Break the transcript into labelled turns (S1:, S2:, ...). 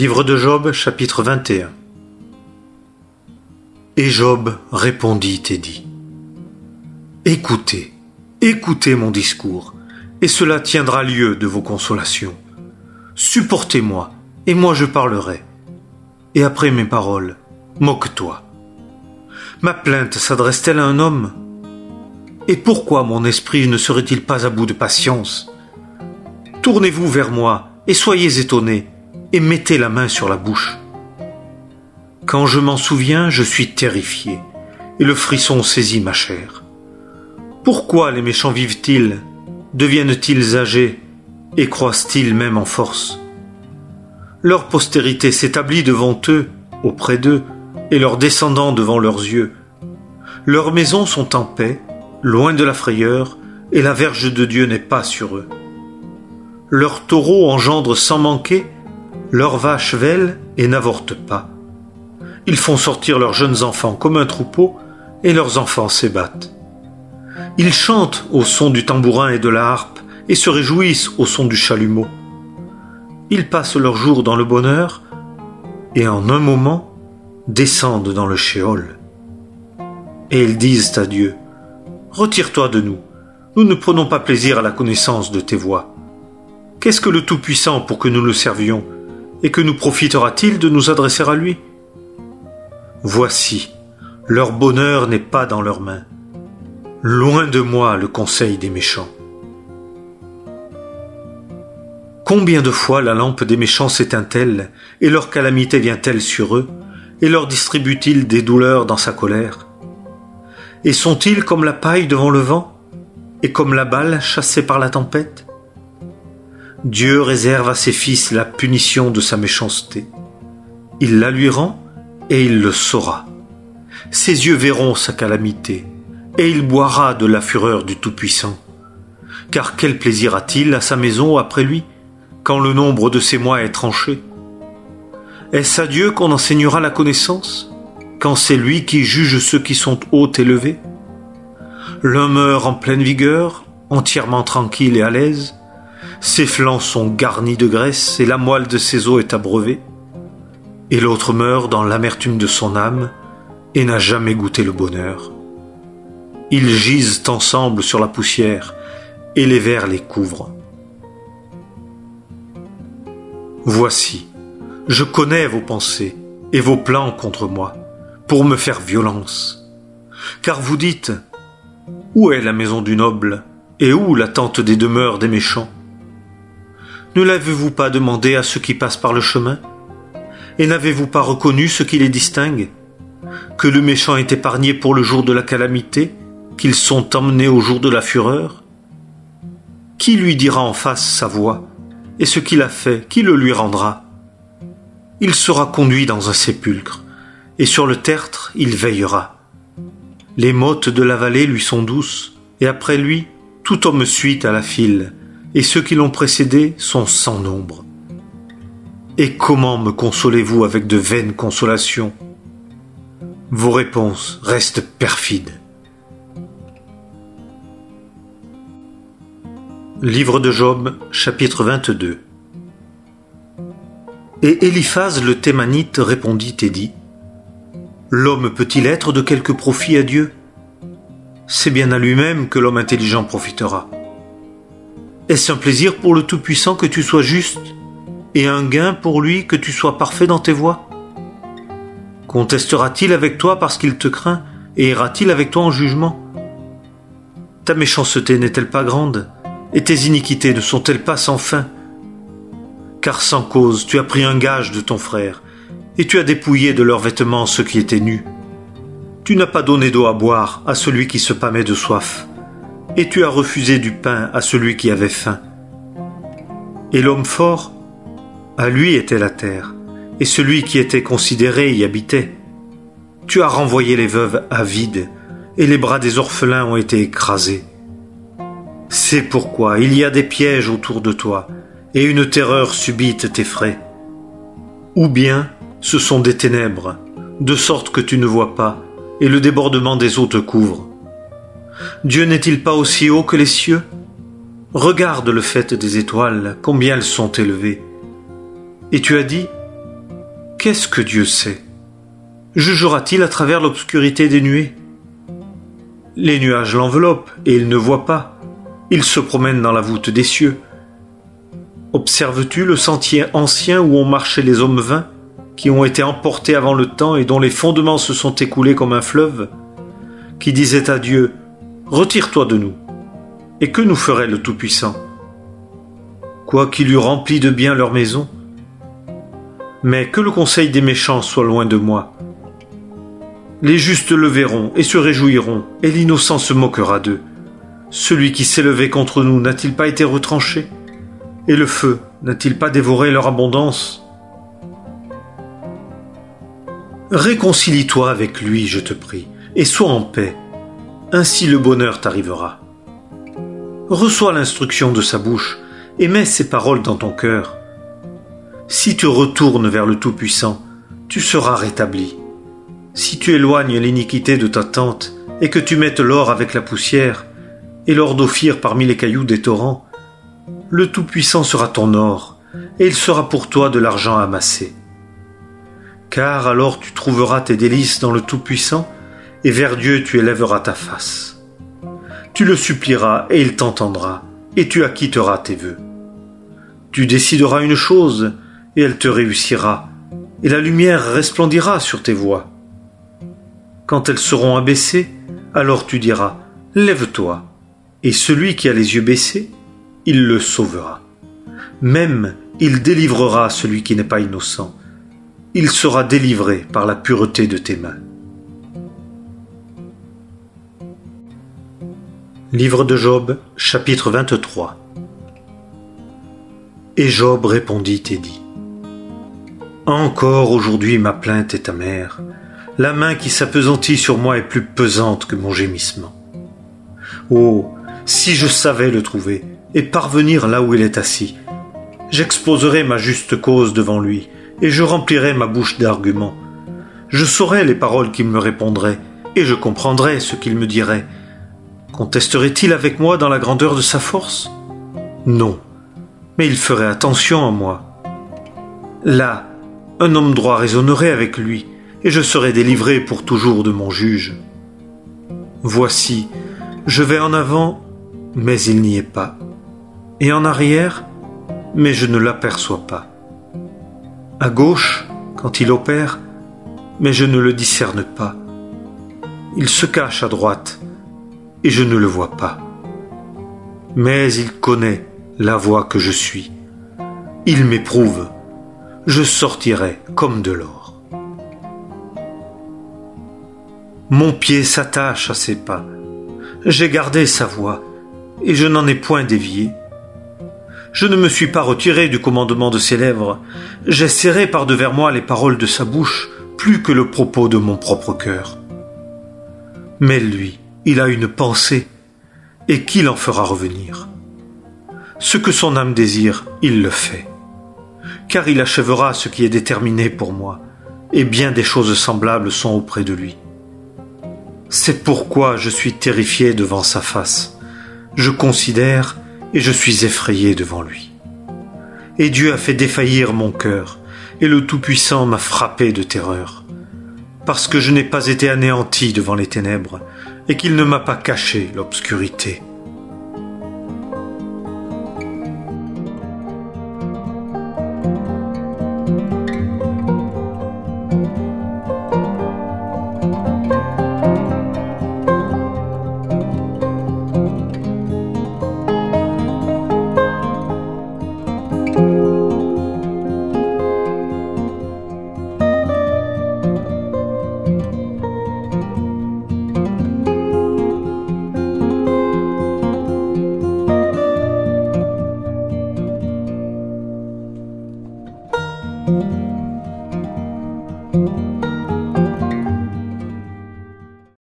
S1: Livre de Job, chapitre 21. Et Job répondit et dit : Écoutez, écoutez mon discours, et cela tiendra lieu de vos consolations. Supportez-moi, et moi je parlerai. Et après mes paroles, moque-toi. Ma plainte s'adresse-t-elle à un homme ? Et pourquoi mon esprit ne serait-il pas à bout de patience ? Tournez-vous vers moi, et soyez étonnés, et mettez la main sur la bouche. Quand je m'en souviens, je suis terrifié, et le frisson saisit ma chair. Pourquoi les méchants vivent-ils, deviennent-ils âgés, et croissent-ils même en force ? Leur postérité s'établit devant eux, auprès d'eux, et leurs descendants devant leurs yeux. Leurs maisons sont en paix, loin de la frayeur, et la verge de Dieu n'est pas sur eux. Leurs taureaux engendrent sans manquer, leurs vaches vêlent et n'avortent pas. Ils font sortir leurs jeunes enfants comme un troupeau, et leurs enfants s'ébattent. Ils chantent au son du tambourin et de la harpe, et se réjouissent au son du chalumeau. Ils passent leurs jours dans le bonheur, et en un moment descendent dans le shéol. Et ils disent à Dieu : Retire-toi de nous, nous ne prenons pas plaisir à la connaissance de tes voies. Qu'est-ce que le Tout-Puissant pour que nous le servions ? Et que nous profitera-t-il de nous adresser à lui ? Voici, leur bonheur n'est pas dans leurs mains. Loin de moi le conseil des méchants. Combien de fois la lampe des méchants s'éteint-elle, et leur calamité vient-elle sur eux, et leur distribue-t-il des douleurs dans sa colère ? Et sont-ils comme la paille devant le vent, et comme la balle chassée par la tempête ? Dieu réserve à ses fils la punition de sa méchanceté. Il la lui rend, et il le saura. Ses yeux verront sa calamité, et il boira de la fureur du Tout-Puissant. Car quel plaisir a-t-il à sa maison après lui, quand le nombre de ses mois est tranché ? Est-ce à Dieu qu'on enseignera la connaissance, quand c'est lui qui juge ceux qui sont hauts et levés ? L'un meurt en pleine vigueur, entièrement tranquille et à l'aise. Ses flancs sont garnis de graisse et la moelle de ses os est abreuvée. Et l'autre meurt dans l'amertume de son âme et n'a jamais goûté le bonheur. Ils gisent ensemble sur la poussière et les vers les couvrent. Voici, je connais vos pensées et vos plans contre moi, pour me faire violence. Car vous dites : où est la maison du noble, et où la tente des demeures des méchants ? Ne l'avez-vous pas demandé à ceux qui passent par le chemin ? Et n'avez-vous pas reconnu ce qui les distingue ? Que le méchant est épargné pour le jour de la calamité, qu'ils sont emmenés au jour de la fureur ? Qui lui dira en face sa voix ? Et ce qu'il a fait, qui le lui rendra ? Il sera conduit dans un sépulcre, et sur le tertre il veillera. Les mottes de la vallée lui sont douces, et après lui, tout homme suit à la file, et ceux qui l'ont précédé sont sans nombre. Et comment me consolez-vous avec de vaines consolations ? Vos réponses restent perfides. Livre de Job, chapitre 22. Et Éliphaz le Thémanite répondit et dit : L'homme peut-il être de quelque profit à Dieu ? C'est bien à lui-même que l'homme intelligent profitera. Est-ce un plaisir pour le Tout-Puissant que tu sois juste, et un gain pour lui que tu sois parfait dans tes voies ? Contestera-t-il avec toi parce qu'il te craint, et ira-t-il avec toi en jugement ? Ta méchanceté n'est-elle pas grande, et tes iniquités ne sont-elles pas sans fin ? Car sans cause tu as pris un gage de ton frère, et tu as dépouillé de leurs vêtements ceux qui étaient nus. Tu n'as pas donné d'eau à boire à celui qui se pâmait de soif, et tu as refusé du pain à celui qui avait faim. Et l'homme fort, à lui était la terre, et celui qui était considéré y habitait. Tu as renvoyé les veuves avides, et les bras des orphelins ont été écrasés. C'est pourquoi il y a des pièges autour de toi, et une terreur subite t'effraie. Ou bien ce sont des ténèbres, de sorte que tu ne vois pas, et le débordement des eaux te couvre. Dieu n'est-il pas aussi haut que les cieux ? Regarde le fait des étoiles, combien elles sont élevées. Et tu as dit : Qu'est-ce que Dieu sait? Jugera-t-il à travers l'obscurité des nuées? Les nuages l'enveloppent et il ne voit pas. Il se promène dans la voûte des cieux. Observes-tu le sentier ancien où ont marché les hommes vains, qui ont été emportés avant le temps et dont les fondements se sont écoulés comme un fleuve, qui disaient à Dieu, « Retire-toi de nous !» Et que nous ferait le Tout-Puissant? Quoiqu'il eût rempli de bien leur maison. Mais que le conseil des méchants soit loin de moi. Les justes le verront et se réjouiront, et l'innocent se moquera d'eux. Celui qui s'est levé contre nous n'a-t-il pas été retranché? Et le feu n'a-t-il pas dévoré leur abondance? Réconcilie-toi avec lui, je te prie, et sois en paix. Ainsi le bonheur t'arrivera. Reçois l'instruction de sa bouche, et mets ses paroles dans ton cœur. Si tu retournes vers le Tout-Puissant, tu seras rétabli. Si tu éloignes l'iniquité de ta tente, et que tu mettes l'or avec la poussière, et l'or d'Ophir parmi les cailloux des torrents, le Tout-Puissant sera ton or, et il sera pour toi de l'argent amassé. Car alors tu trouveras tes délices dans le Tout-Puissant, et vers Dieu tu élèveras ta face. Tu le supplieras, et il t'entendra, et tu acquitteras tes vœux. Tu décideras une chose, et elle te réussira, et la lumière resplendira sur tes voies. Quand elles seront abaissées, alors tu diras, « Lève-toi !» Et celui qui a les yeux baissés, il le sauvera. Même il délivrera celui qui n'est pas innocent. Il sera délivré par la pureté de tes mains. Livre de Job, chapitre 23. Et Job répondit et dit, « Encore aujourd'hui ma plainte est amère. La main qui s'appesantit sur moi est plus pesante que mon gémissement. Oh, si je savais le trouver et parvenir là où il est assis, j'exposerais ma juste cause devant lui et je remplirais ma bouche d'arguments. Je saurais les paroles qu'il me répondrait et je comprendrais ce qu'il me dirait. Contesterait-il avec moi dans la grandeur de sa force? Non, mais il ferait attention à moi. Là, un homme droit raisonnerait avec lui et je serais délivré pour toujours de mon juge. Voici, je vais en avant, mais il n'y est pas, et en arrière, mais je ne l'aperçois pas. À gauche, quand il opère, mais je ne le discerne pas. Il se cache à droite, et je ne le vois pas. Mais il connaît la voie que je suis. Il m'éprouve. Je sortirai comme de l'or. Mon pied s'attache à ses pas. J'ai gardé sa voie, et je n'en ai point dévié. Je ne me suis pas retiré du commandement de ses lèvres. J'ai serré par-devers moi les paroles de sa bouche, plus que le propos de mon propre cœur. Mais lui, il a une pensée, et qui l'en fera revenir? Ce que son âme désire, il le fait. Car il achèvera ce qui est déterminé pour moi, et bien des choses semblables sont auprès de lui. C'est pourquoi je suis terrifié devant sa face. Je considère et je suis effrayé devant lui. Et Dieu a fait défaillir mon cœur, et le Tout-Puissant m'a frappé de terreur, parce que je n'ai pas été anéanti devant les ténèbres, et qu'il ne m'a pas caché l'obscurité.